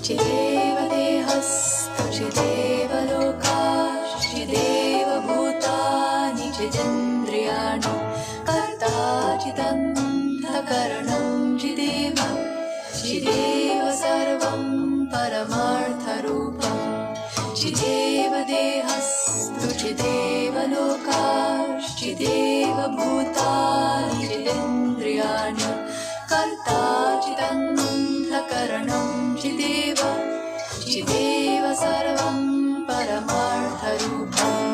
Chideva dehastu chideva lokash chideva bhutani chidendriyani karta chidanta karanam chideva chideva sarvam paramartha rupam chideva dehastu chideva lokash chideva bhutani chidendriyani karta chidanta karanam chideva chideva sarvam paramartha rupam.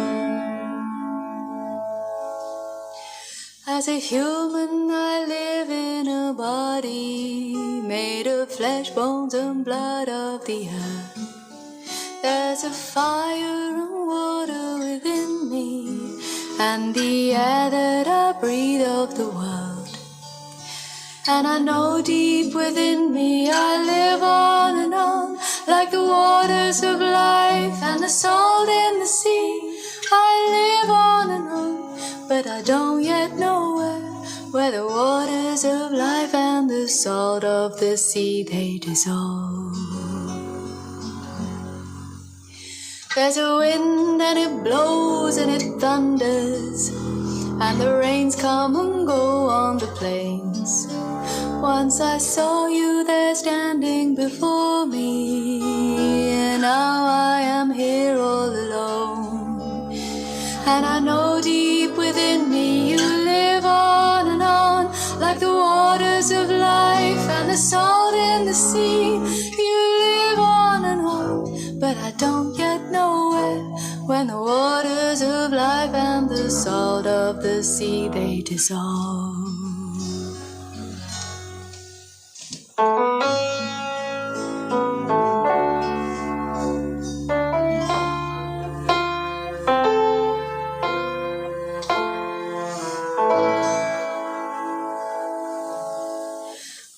As a human I live in a body made of flesh, bones and blood of the earth. There's a fire and water within me and the air that I breathe of the world. And I know deep within me I live on and on, like the waters of life and the salt in the sea. I live on and on, but I don't yet know where the waters of life and the salt of the sea they dissolve. There's a wind and it blows and it thunders, and the rains come and go on the plains. Once I saw you there standing before me, and now I am here all alone. And I know deep within me you live on and on, like the waters of life and the salt in the sea. You live on and on, but I don't yet know when the waters of life and the salt of the sea they dissolve.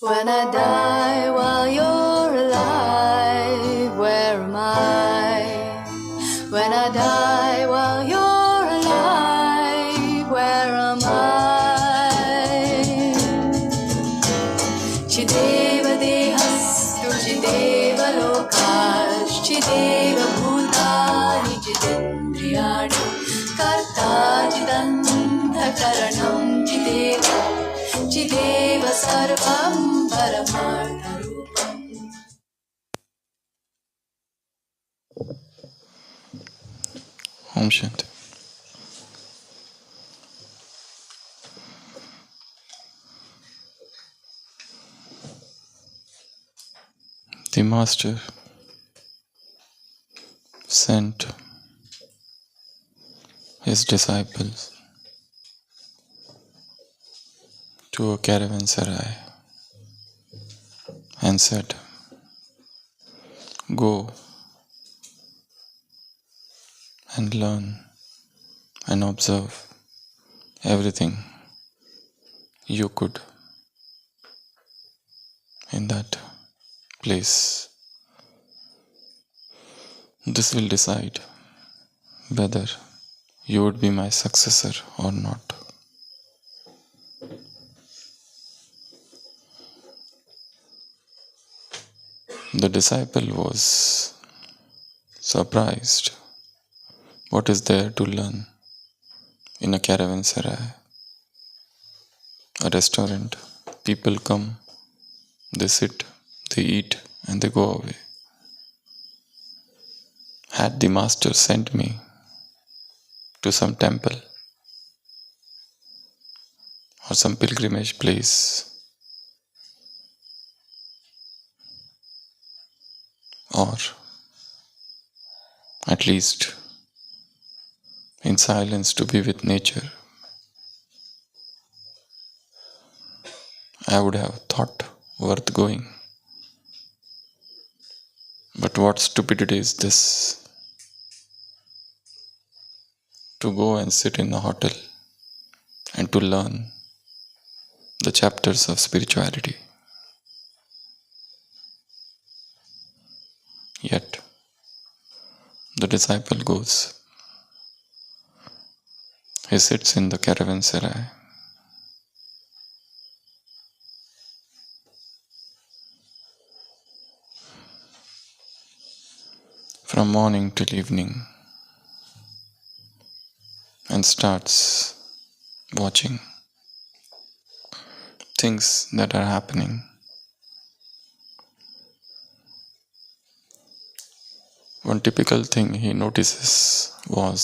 When I die while you're alive, where am I? When I die while you're alive, where am I? Chideva dehastu chideva lokash chideva bhutani chidendriyani karta chidanta karanam chideva chideva sarvam paramartha rupam. Om Shanti. The Master sent his disciples to a caravanserai and said, "Go and learn and observe everything you could in that place. This will decide whether you would be my successor or not." The disciple was surprised. What is there to learn in a caravanserai, a restaurant? People come, they sit, they eat, and they go away. Had the Master sent me to some temple or some pilgrimage place, or at least in silence to be with nature, I would have thought worth going. But what stupidity is this? To go and sit in a hotel and to learn the chapters of spirituality. Yet, the disciple goes. He sits in the caravanserai. From morning till evening, and starts watching things that are happening. One typical thing he notices was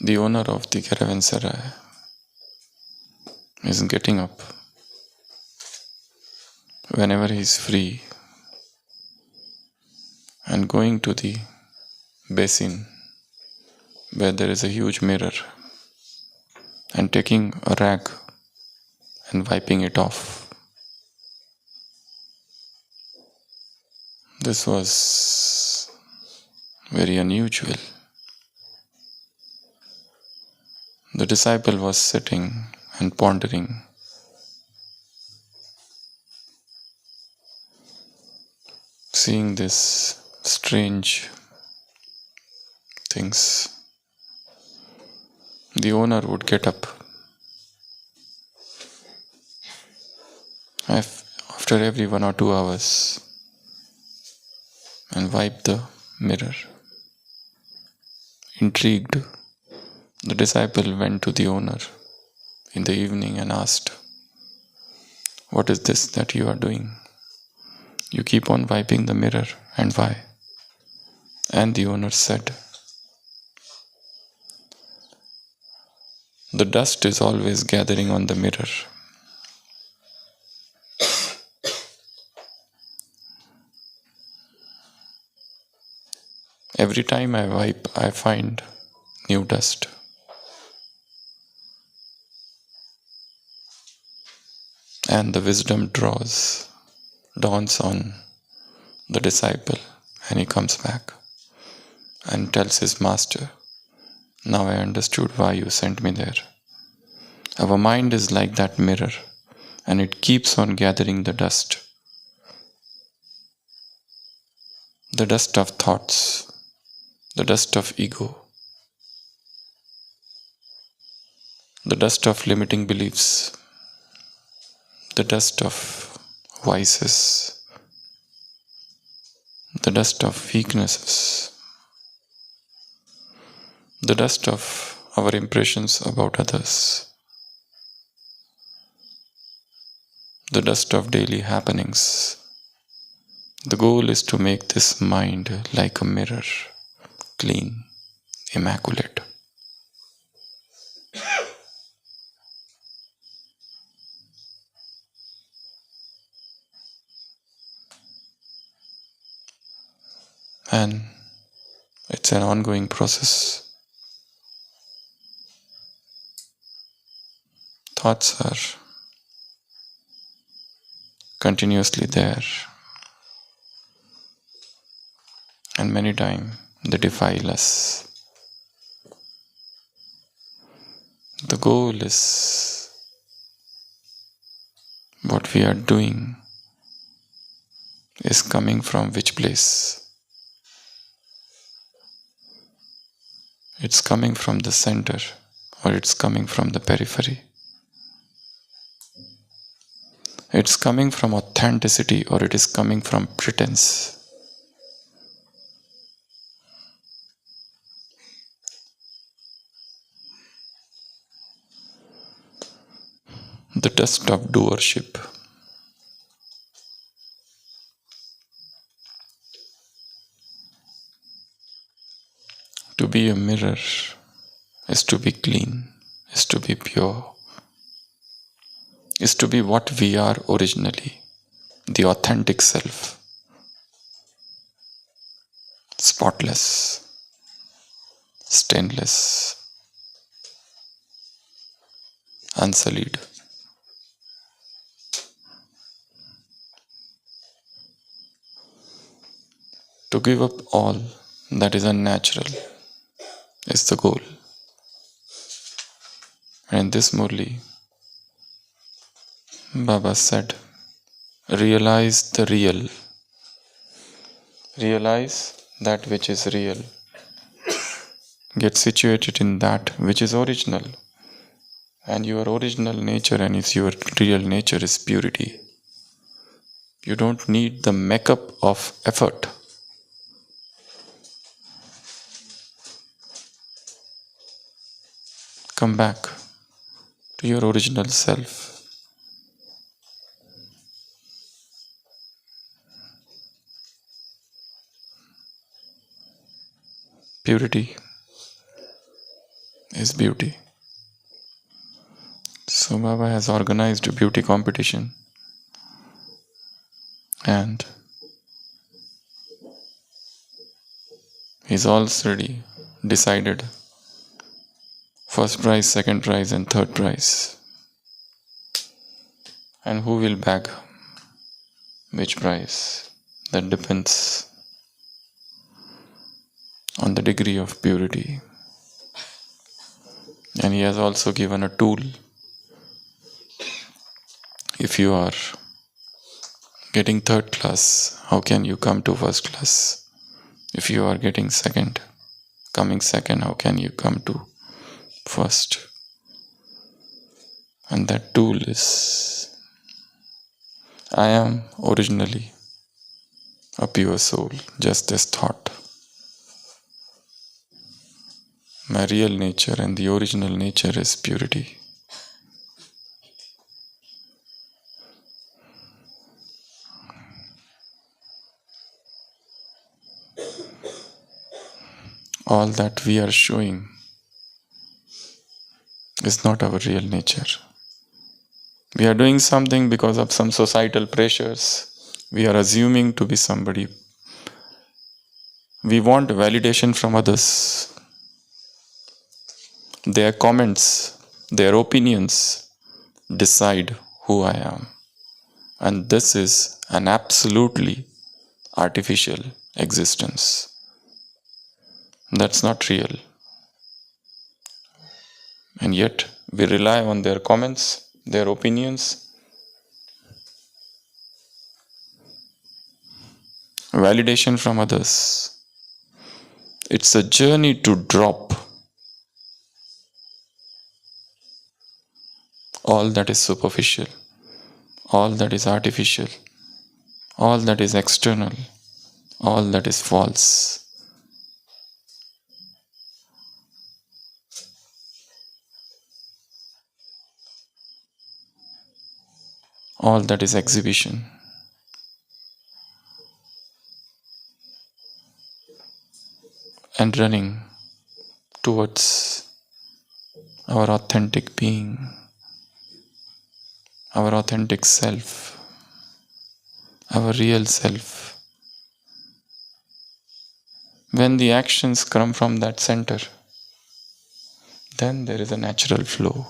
the owner of the caravanserai is getting up whenever he is free and going to the basin where there is a huge mirror and taking a rag and wiping it off. This was very unusual. The disciple was sitting and pondering. Seeing this strange things, the owner would get up after every 1 or 2 hours and wipe the mirror. Intrigued, the disciple went to the owner in the evening and asked, "What is this that you are doing? You keep on wiping the mirror, and why?" And the owner said, "The dust is always gathering on the mirror. Every time I wipe, I find new dust. And the wisdom dawns on the disciple, and he comes back and tells his master, "Now I understood why you sent me there. Our mind is like that mirror, and it keeps on gathering the dust of thoughts, the dust of ego, the dust of limiting beliefs, the dust of vices, the dust of weaknesses, the dust of our impressions about others, the dust of daily happenings. The goal is to make this mind like a mirror, clean, immaculate." And it's an ongoing process. Thoughts are continuously there, and many times they defile us. The goal is what we are doing is coming from which place? It's coming from the center, or it's coming from the periphery. It's coming from authenticity, or it is coming from pretense. The dust of doership. To be a mirror is to be clean, is to be pure, is to be what we are originally, the authentic self, spotless, stainless, unsullied. To give up all that is unnatural is the goal. And in this Murli, Baba said, realize the real. Realize that which is real. Get situated in that which is original. And your original nature and your real nature is purity. You don't need the makeup of effort. Come back to your original self. Purity is beauty. So Baba has organized a beauty competition, and he's already decided first prize, second prize and third prize. And who will bag which prize? That depends on the degree of purity. And he has also given a tool. If you are getting third class, how can you come to first class? If you are getting coming second, how can you come to first? And that tool is, I am originally a pure soul, just as thought. My real nature and the original nature is purity. All that we are showing is not our real nature. We are doing something because of some societal pressures. We are assuming to be somebody. We want validation from others. Their comments, their opinions decide who I am. And this is an absolutely artificial existence. That's not real. And yet we rely on their comments, their opinions, validation from others. It's a journey to drop all that is superficial, all that is artificial, all that is external, all that is false. All that is exhibition. And running towards our authentic being, our authentic self, our real self. When the actions come from that center, then there is a natural flow.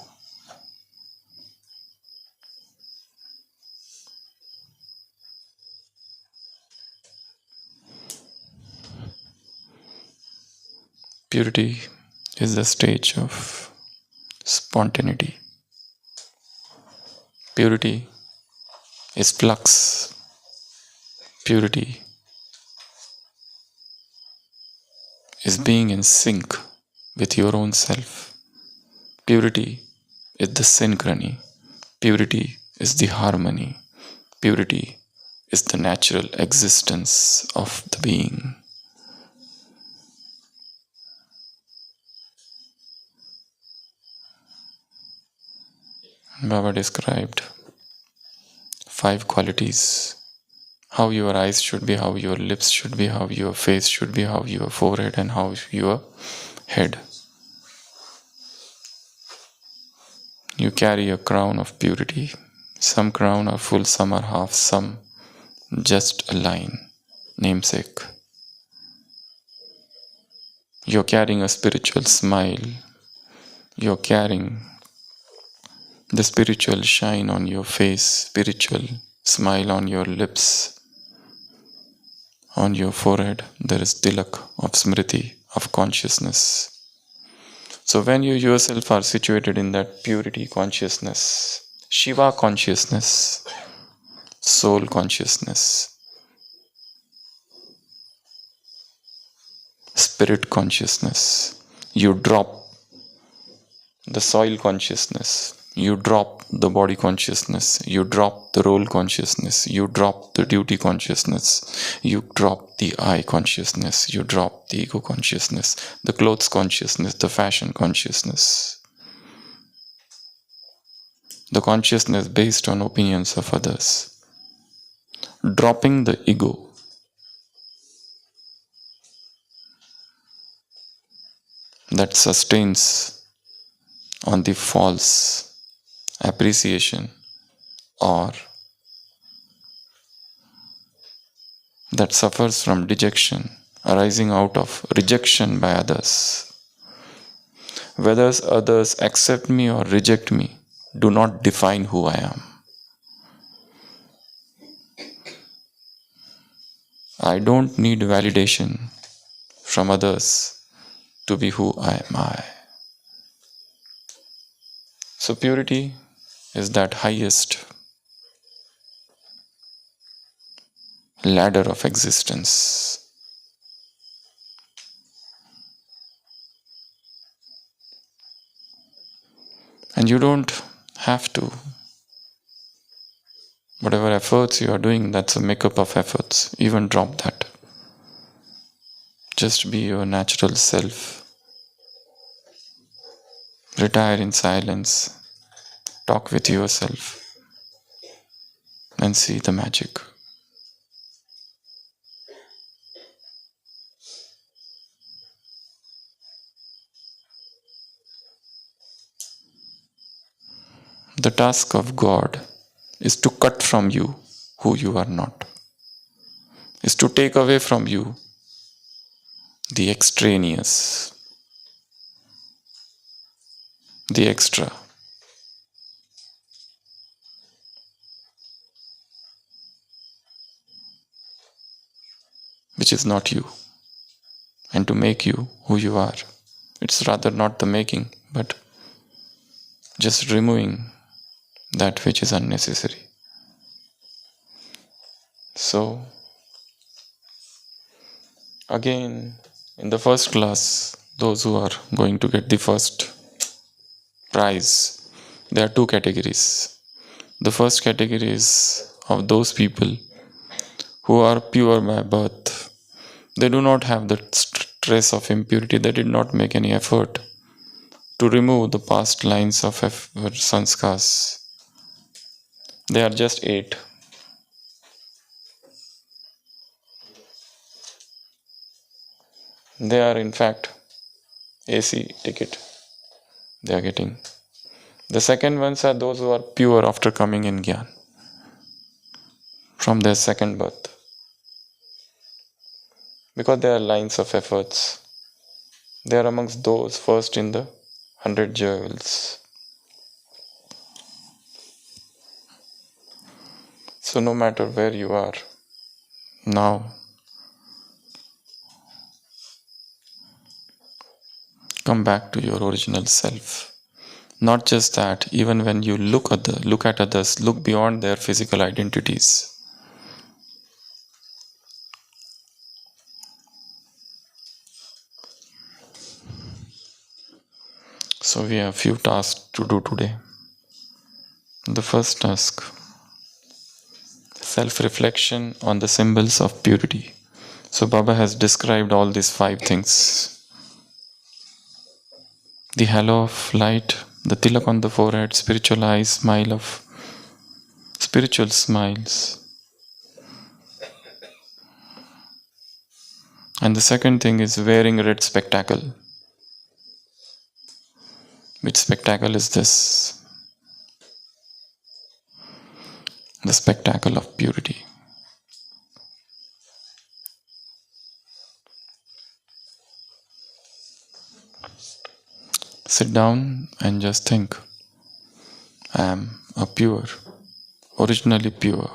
Purity is the stage of spontaneity. Purity is flux. Purity is being in sync with your own self. Purity is the synchrony. Purity is the harmony. Purity is the natural existence of the being. Baba described 5 qualities. How your eyes should be, how your lips should be, how your face should be, how your forehead and how your head. You carry a crown of purity. Some crown are full, some are half, some just a line, namesake. You're carrying a spiritual smile. You're carrying the spiritual shine on your face, spiritual smile on your lips. On your forehead, there is tilak of smriti, of consciousness. So when you yourself are situated in that purity consciousness, Shiva consciousness, soul consciousness, spirit consciousness, you drop the soil consciousness, you drop the body consciousness, you drop the role consciousness, you drop the duty consciousness, you drop the I consciousness, you drop the ego consciousness, the clothes consciousness, the fashion consciousness, the consciousness based on opinions of others. Dropping the ego, that sustains on the false appreciation or that suffers from dejection arising out of rejection by others. Whether others accept me or reject me do not define who I am. I don't need validation from others to be who I am. So purity is that highest ladder of existence. And you don't have to. Whatever efforts you are doing, that's a makeup of efforts. Even drop that. Just be your natural self. Retire in silence. Talk with yourself. And see the magic. The task of God is to cut from you who you are not. Is to take away from you the extraneous, the extra. Which is not you. And to make you who you are. It's rather not the making, but just removing that which is unnecessary. So, again, in the first class, those who are going to get the first prize, there are two categories. The first category is of those people who are pure by birth. They do not have the stress of impurity. They did not make any effort to remove the past lines of sanskars. They are just 8. They are in fact AC ticket they are getting. The second ones are those who are pure after coming in Gyan from their second birth. Because they are lines of efforts. They are amongst those first in the 100 jewels. So no matter where you are now, come back to your original self. Not just that, even when you look at others, look beyond their physical identities. So we have a few tasks to do today. The first task, self-reflection on the symbols of purity. So Baba has described all these 5 things. The halo of light, the tilak on the forehead, spiritual eyes, smile of spiritual smiles. And the second thing is wearing red spectacle. Which spectacle is this? The spectacle of purity. Sit down and just think. I am a pure, originally pure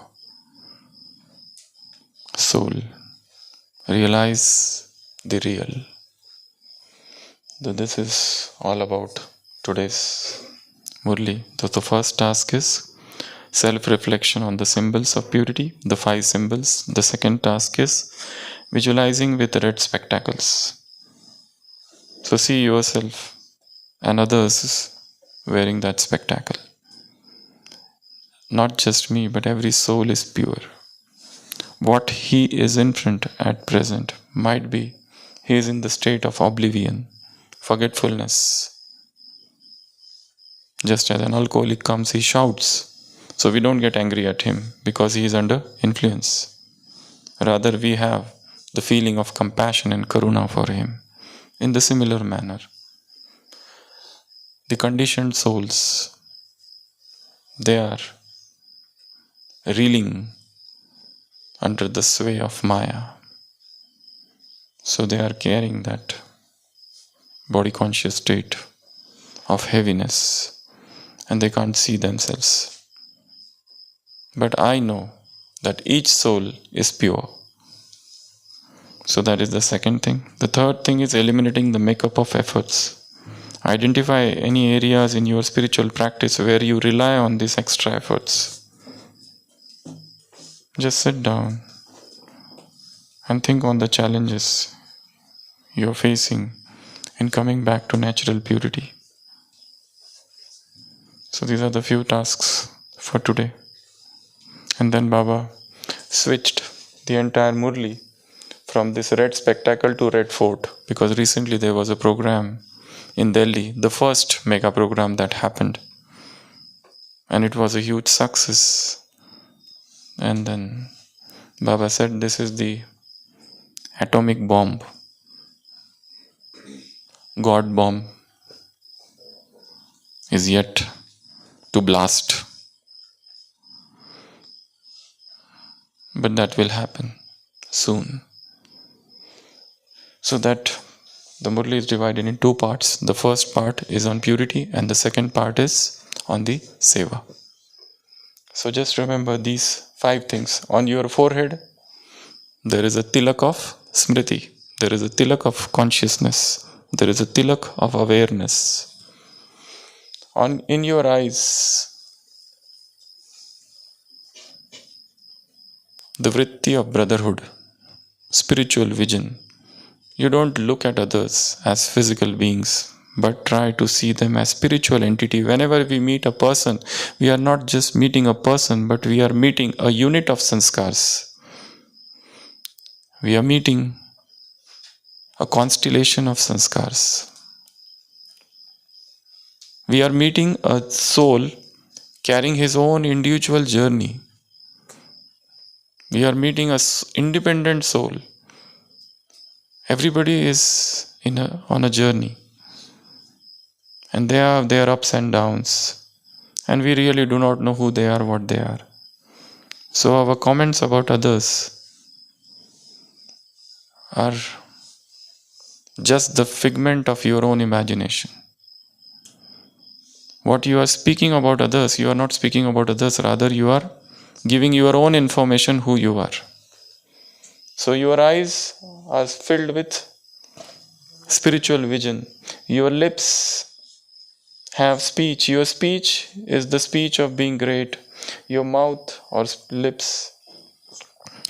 soul. Realize the real. So this is all about today's Murli. So the first task is self-reflection on the symbols of purity, the 5 symbols. The second task is visualizing with red spectacles. So see yourself and others wearing that spectacle. Not just me, but every soul is pure. What he is in front at present might be he is in the state of oblivion, forgetfulness. Just as an alcoholic comes, he shouts. So we don't get angry at him because he is under influence. Rather, we have the feeling of compassion and karuna for him. In the similar manner, the conditioned souls, they are reeling under the sway of Maya. So they are carrying that body conscious state of heaviness and they can't see themselves. But I know that each soul is pure. So that is the second thing. The third thing is eliminating the makeup of efforts. Identify any areas in your spiritual practice where you rely on these extra efforts. Just sit down and think on the challenges you're facing in coming back to natural purity. So these are the few tasks for today. And then Baba switched the entire Murli from this red spectacle to red fort, because recently there was a program in Delhi, the first mega program that happened, and it was a huge success. And then Baba said, this is the atomic bomb, God bomb is yet to blast, but that will happen soon. So that the Murli is divided in 2 parts. The first part is on purity and the second part is on the seva. So just remember these 5 things. On your forehead, there is a tilak of smriti. There is a tilak of consciousness. There is a tilak of awareness. In your eyes, the vritti of brotherhood, spiritual vision. You don't look at others as physical beings, but try to see them as spiritual entity. Whenever we meet a person, we are not just meeting a person, but we are meeting a unit of sanskars. We are meeting a constellation of sanskars. We are meeting a soul carrying his own individual journey. We are meeting an independent soul. Everybody is on a journey. And they have their ups and downs. And we really do not know who they are, what they are. So our comments about others are just the figment of your own imagination. What you are speaking about others, you are not speaking about others, rather you are giving your own information who you are. So your eyes are filled with spiritual vision. Your lips have speech. Your speech is the speech of being great. Your mouth or lips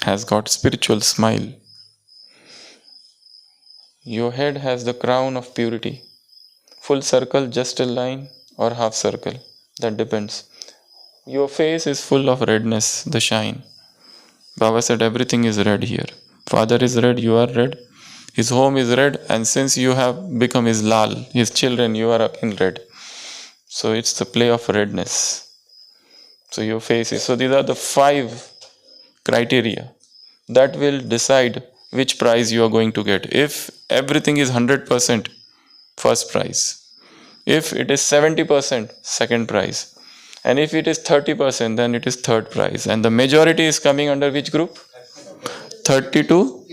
has got spiritual smile. Your head has the crown of purity. Full circle, just a line, or half circle. That depends. Your face is full of redness, the shine. Baba said everything is red here. Father is red, you are red. His home is red, and since you have become his lal, his children, you are in red. So it's the play of redness. So your face is. So these are the 5 criteria that will decide which prize you are going to get. If everything is 100%, first prize. If it is 70%, second prize. And if it is 30%, then it is third prize. And the majority is coming under which group? 30 to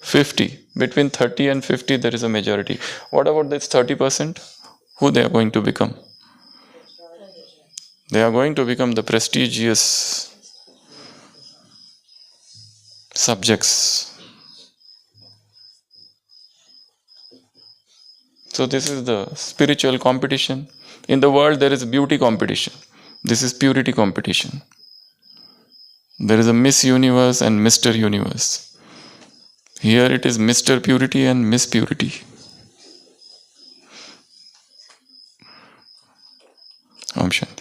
50. Between 30 and 50, there is a majority. What about this 30%? Who they are going to become? They are going to become the prestigious subjects. So this is the spiritual competition. In the world, there is beauty competition. This is purity competition. There is a Miss Universe and Mr. Universe. Here it is Mr. Purity and Miss Purity. Om Shanti.